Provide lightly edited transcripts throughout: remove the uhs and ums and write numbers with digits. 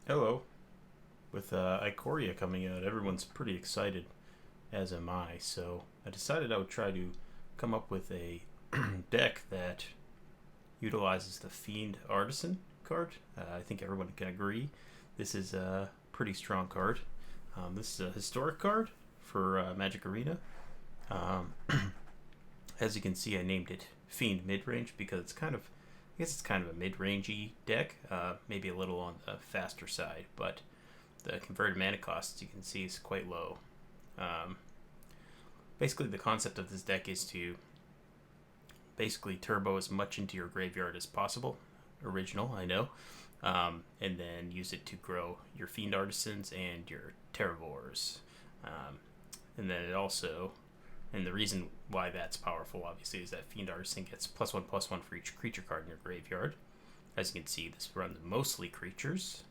Hello. With Ikoria coming out, everyone's pretty excited, as am I. So I decided I would try to come up with a deck that utilizes the Fiend Artisan card. I think everyone can agree this is a pretty strong card. This is a historic card for Magic Arena. Um, as you can see, I named it Fiend Midrange because I guess it's kind of a mid-rangey deck, maybe a little on the faster side, but the converted mana cost, as you can see, is quite low. Um, Basically, the concept of this deck is to basically turbo as much into your graveyard as possible. Original, I know. And then use it to grow your Fiend Artisans and your Terravores. And then it also, and the reason why that's powerful, obviously, is that Fiend Artisan gets +1/+1 for each creature card in your graveyard. As you can see, this runs mostly creatures.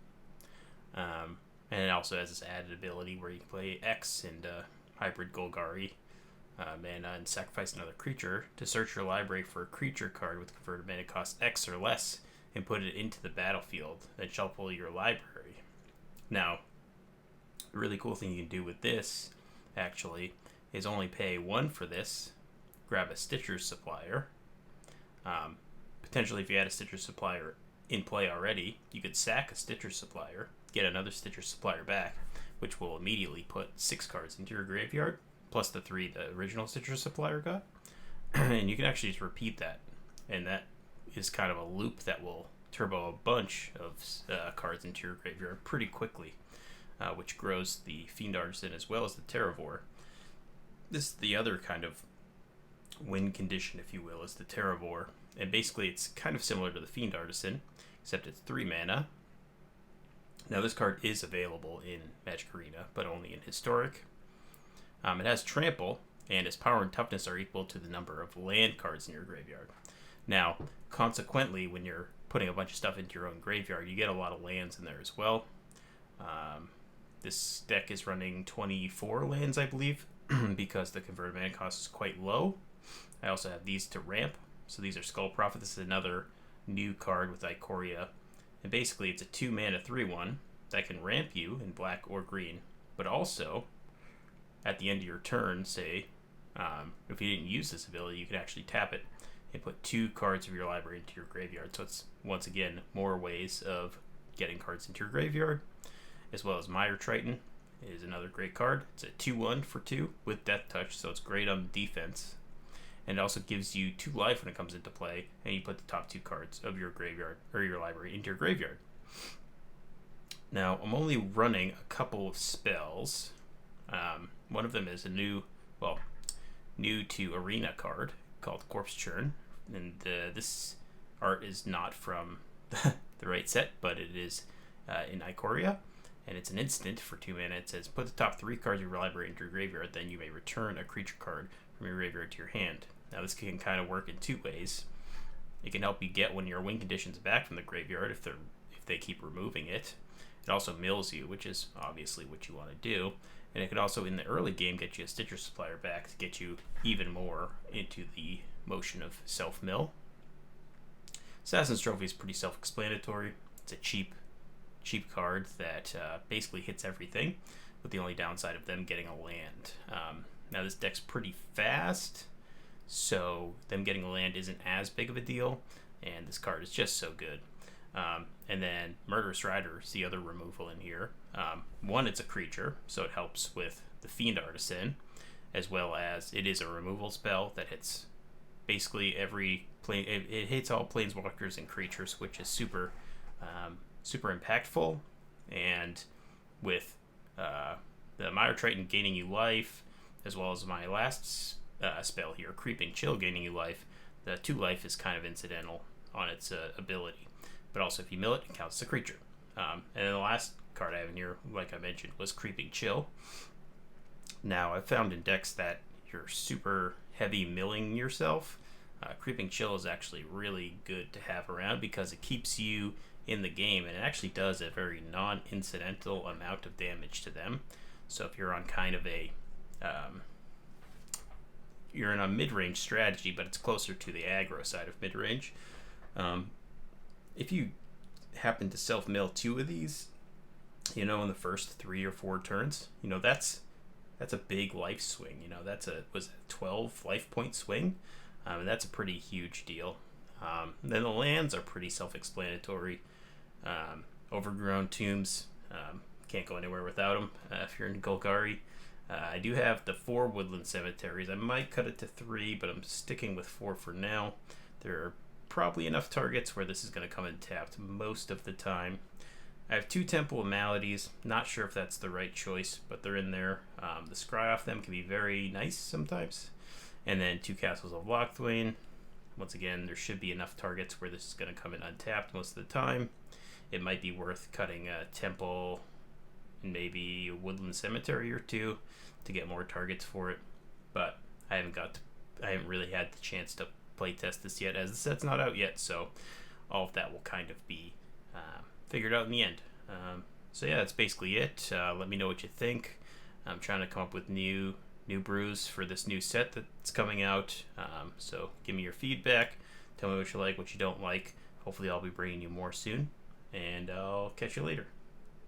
And it also has this added ability where you can play X and Hybrid Golgari mana and sacrifice another creature to search your library for a creature card with converted mana cost X or less and put it into the battlefield. Then shuffle your library. Now, the really cool thing you can do with this, actually, is only pay 1 for this, grab a Stitcher's Supplier. Potentially, if you had a Stitcher's Supplier in play already, you could sack a Stitcher's Supplier, get another Stitcher's Supplier back, which will immediately put 6 cards into your graveyard, plus the 3 the original Stitcher's Supplier got. And you can actually just repeat that. And that is kind of a loop that will turbo a bunch of cards into your graveyard pretty quickly, which grows the Fiend Artisan as well as the Terravore. This is the other kind of win condition, if you will, is the Terravore. And basically, it's kind of similar to the Fiend Artisan, except it's 3 mana. Now, this card is available in Magic Arena, but only in Historic. It has Trample, and its power and toughness are equal to the number of land cards in your graveyard. Now, consequently, when you're putting a bunch of stuff into your own graveyard, you get a lot of lands in there as well. This deck is running 24 lands, I believe, because the converted mana cost is quite low. I also have these to ramp. So these are Skull Prophet. This is another new card with Ikoria. And basically, it's a 2 mana 3/1 that can ramp you in black or green. But also, at the end of your turn, say, if you didn't use this ability, you can actually tap it and put 2 cards of your library into your graveyard. So it's, once again, more ways of getting cards into your graveyard. As well as Mire Triton is another great card. It's a 2/1 for 2 with Death Touch, so it's great on defense. And it also gives you 2 life when it comes into play, and you put the top 2 cards of your graveyard or your library into your graveyard. Now, I'm only running a couple of spells. One of them is a new to Arena card called Corpse Churn, and this art is not from the right set, but it is in Ikoria, and it's an instant for 2 mana. It says, put the top 3 cards of your library into your graveyard, then you may return a creature card from your graveyard to your hand. Now, this can kind of work in 2 ways. It can help you get one of your win conditions back from the graveyard if they keep removing it. It also mills you, which is obviously what you want to do. And it could also, in the early game, get you a Stitcher Supplier back to get you even more into the motion of self-mill. Assassin's Trophy is pretty self-explanatory. It's a cheap card that basically hits everything, with the only downside of them getting a land. Now, this deck's pretty fast, so them getting a land isn't as big of a deal, and this card is just so good. And then Murderous Rider is the other removal in here. One, it's a creature, so it helps with the Fiend Artisan, as well as it is a removal spell that hits basically every plane. It hits all planeswalkers and creatures, which is super impactful. And with the Mire Triton gaining you life, as well as my last spell here, Creeping Chill, gaining you life, the 2 life is kind of incidental on its ability. But also, if you mill it, it counts as a creature. And then the last card I have in here, like I mentioned, was Creeping Chill. Now, I've found in decks that you're super heavy milling yourself. Creeping Chill is actually really good to have around because it keeps you in the game, and it actually does a very non-incidental amount of damage to them. So if you're on kind of a you're in a mid-range strategy, but it's closer to the aggro side of mid-range. If you happen to self-mill 2 of these, in the first 3 or 4 turns. That's a big life swing. That's a 12 life point swing. And that's a pretty huge deal. Then the lands are pretty self-explanatory. Overgrown tombs, can't go anywhere without them if you're in Golgari. I do have the 4 woodland cemeteries. I might cut it to 3, but I'm sticking with 4 for now. There are probably enough targets where this is going to come in tapped most of the time. I have 2 Temple of Maladies. Not sure if that's the right choice, but they're in there. The scry off them can be very nice sometimes. And then 2 Castles of Lochthwain. Once again, there should be enough targets where this is going to come in untapped most of the time. It might be worth cutting a Temple and maybe a Woodland Cemetery or 2 to get more targets for it. But I haven't really had the chance to play test this yet, as the set's not out yet. So all of that will kind of be figured out in the end. So yeah, that's basically it. Let me know what you think. I'm trying to come up with new brews for this new set that's coming out. So give me your feedback. Tell me what you like, what you don't like. Hopefully I'll be bringing you more soon. And I'll catch you later.